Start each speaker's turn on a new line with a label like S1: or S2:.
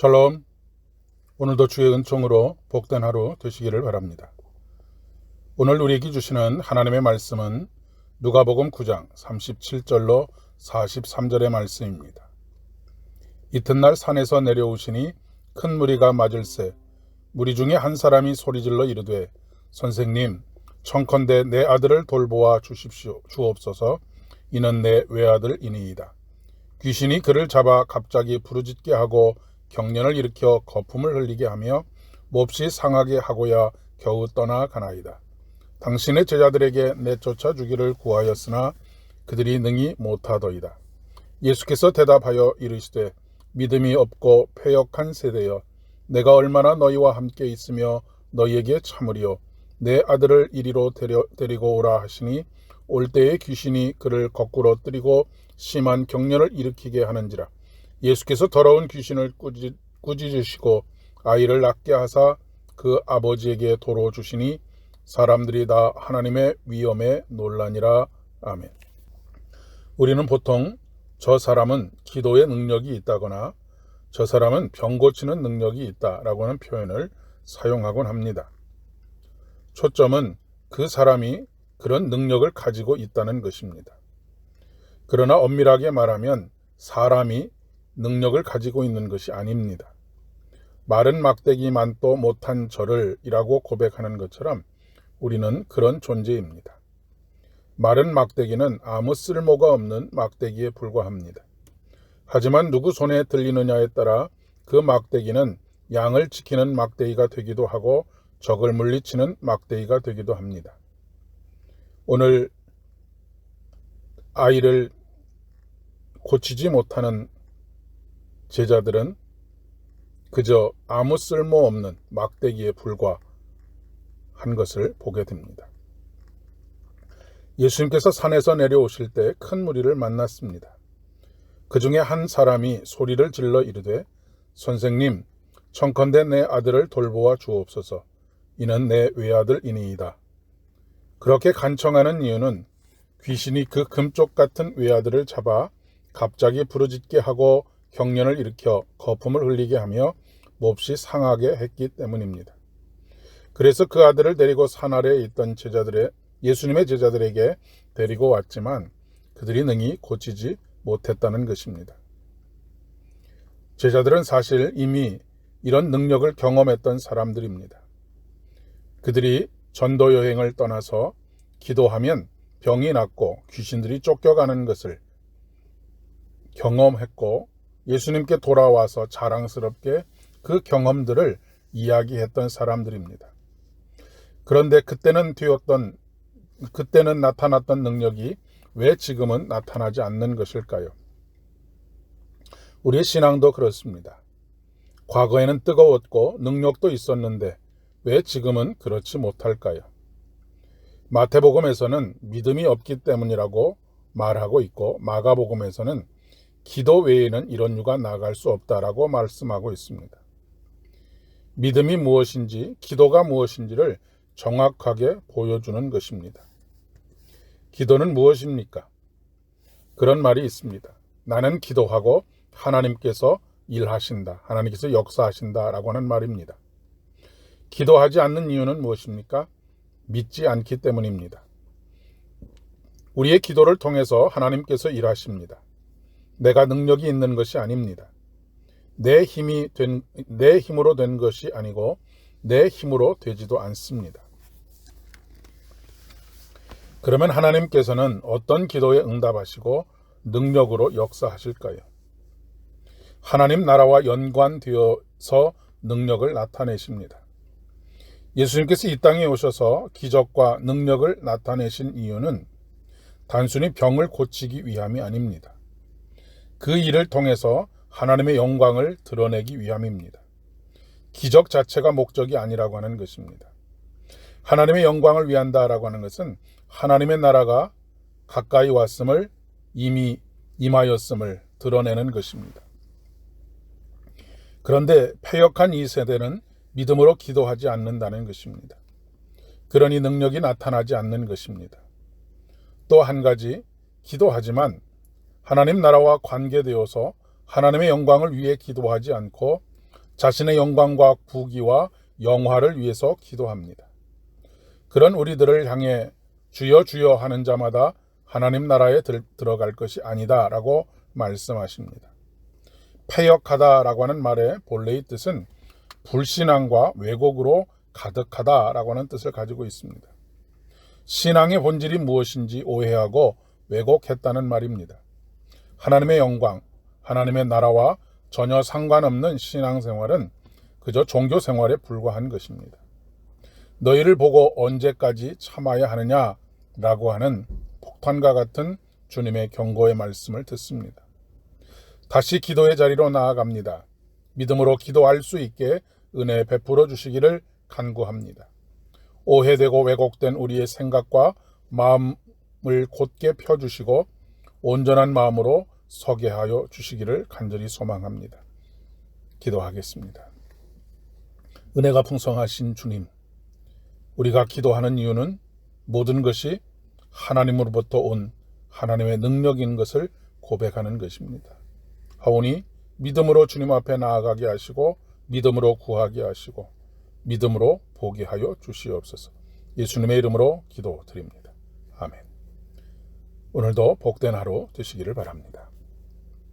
S1: 샬롬. 오늘도 주의 은총으로 복된 하루 되시기를 바랍니다. 오늘 우리에게 주시는 하나님의 말씀은 누가복음 9장 37절로 43절의 말씀입니다. 이튿날 산에서 내려오시니 큰 무리가 맞을새 무리 중에 한 사람이 소리질러 이르되 선생님, 청컨대 내 아들을 돌보아 주옵소서. 이는 내 외아들이니이다. 귀신이 그를 잡아 갑자기 부르짖게 하고 경련을 일으켜 거품을 흘리게 하며 몹시 상하게 하고야 겨우 떠나가나이다. 당신의 제자들에게 내쫓아 주기를 구하였으나 그들이 능히 못하더이다. 예수께서 대답하여 이르시되 믿음이 없고 패역한 세대여, 내가 얼마나 너희와 함께 있으며 너희에게 참으리요. 내 아들을 이리로 데리고 오라 하시니 올 때에 귀신이 그를 거꾸로 뜨리고 심한 경련을 일으키게 하는지라. 예수께서 더러운 귀신을 꾸짖으시고 아이를 낫게 하사 그 아버지에게 도로 주시니 사람들이 다 하나님의 위엄에 놀라니라. 아멘. 우리는 보통 저 사람은 기도의 능력이 있다거나 저 사람은 병 고치는 능력이 있다라고 하는 표현을 사용하곤 합니다. 초점은 그 사람이 그런 능력을 가지고 있다는 것입니다. 그러나 엄밀하게 말하면 사람이 능력을 가지고 있는 것이 아닙니다. 마른 막대기만도 못한 저를 이라고 고백하는 것처럼 우리는 그런 존재입니다. 마른 막대기는 아무 쓸모가 없는 막대기에 불과합니다. 하지만 누구 손에 들리느냐에 따라 그 막대기는 양을 지키는 막대기가 되기도 하고 적을 물리치는 막대기가 되기도 합니다. 오늘 아이를 고치지 못하는 제자들은 그저 아무 쓸모없는 막대기에 불과한 것을 보게 됩니다. 예수님께서 산에서 내려오실 때 큰 무리를 만났습니다. 그 중에 한 사람이 소리를 질러 이르되 선생님, 청컨대 내 아들을 돌보아 주옵소서. 이는 내 외아들이니이다. 그렇게 간청하는 이유는 귀신이 그 금쪽 같은 외아들을 잡아 갑자기 부르짖게 하고 경련을 일으켜 거품을 흘리게 하며 몹시 상하게 했기 때문입니다. 그래서 그 아들을 데리고 산 아래에 있던 예수님의 제자들에게 데리고 왔지만 그들이 능히 고치지 못했다는 것입니다. 제자들은 사실 이미 이런 능력을 경험했던 사람들입니다. 그들이 전도 여행을 떠나서 기도하면 병이 낫고 귀신들이 쫓겨가는 것을 경험했고 예수님께 돌아와서 자랑스럽게 그 경험들을 이야기했던 사람들입니다. 그런데 그때는 나타났던 능력이 왜 지금은 나타나지 않는 것일까요? 우리의 신앙도 그렇습니다. 과거에는 뜨거웠고 능력도 있었는데 왜 지금은 그렇지 못할까요? 마태복음에서는 믿음이 없기 때문이라고 말하고 있고 마가복음에서는 기도 외에는 이런 유가 나아갈 수 없다라고 말씀하고 있습니다. 믿음이 무엇인지 기도가 무엇인지를 정확하게 보여주는 것입니다. 기도는 무엇입니까? 그런 말이 있습니다. 나는 기도하고 하나님께서 일하신다. 하나님께서 역사하신다라고 하는 말입니다. 기도하지 않는 이유는 무엇입니까? 믿지 않기 때문입니다. 우리의 기도를 통해서 하나님께서 일하십니다. 내가 능력이 있는 것이 아닙니다. 내 힘으로 된 것이 아니고 내 힘으로 되지도 않습니다. 그러면 하나님께서는 어떤 기도에 응답하시고 능력으로 역사하실까요? 하나님 나라와 연관되어서 능력을 나타내십니다. 예수님께서 이 땅에 오셔서 기적과 능력을 나타내신 이유는 단순히 병을 고치기 위함이 아닙니다. 그 일을 통해서 하나님의 영광을 드러내기 위함입니다. 기적 자체가 목적이 아니라고 하는 것입니다. 하나님의 영광을 위한다라고 하는 것은 하나님의 나라가 가까이 왔음을 이미 임하였음을 드러내는 것입니다. 그런데 패역한 이 세대는 믿음으로 기도하지 않는다는 것입니다. 그러니 능력이 나타나지 않는 것입니다. 또 한 가지, 기도하지만 하나님 나라와 관계되어서 하나님의 영광을 위해 기도하지 않고 자신의 영광과 부귀와 영화를 위해서 기도합니다. 그런 우리들을 향해 주여 주여 하는 자마다 하나님 나라에 들어갈 것이 아니다라고 말씀하십니다. 패역하다라고 하는 말의 본래의 뜻은 불신앙과 왜곡으로 가득하다라고 하는 뜻을 가지고 있습니다. 신앙의 본질이 무엇인지 오해하고 왜곡했다는 말입니다. 하나님의 영광, 하나님의 나라와 전혀 상관없는 신앙생활은 그저 종교생활에 불과한 것입니다. 너희를 보고 언제까지 참아야 하느냐라고 하는 폭탄과 같은 주님의 경고의 말씀을 듣습니다. 다시 기도의 자리로 나아갑니다. 믿음으로 기도할 수 있게 은혜 베풀어 주시기를 간구합니다. 오해되고 왜곡된 우리의 생각과 마음을 곧게 펴주시고 온전한 마음으로 서게 하여 주시기를 간절히 소망합니다. 기도하겠습니다. 은혜가 풍성하신 주님, 우리가 기도하는 이유는 모든 것이 하나님으로부터 온 하나님의 능력인 것을 고백하는 것입니다. 하오니 믿음으로 주님 앞에 나아가게 하시고 믿음으로 구하게 하시고 믿음으로 보게 하여 주시옵소서. 예수님의 이름으로 기도드립니다. 아멘. 오늘도 복된 하루 되시기를 바랍니다.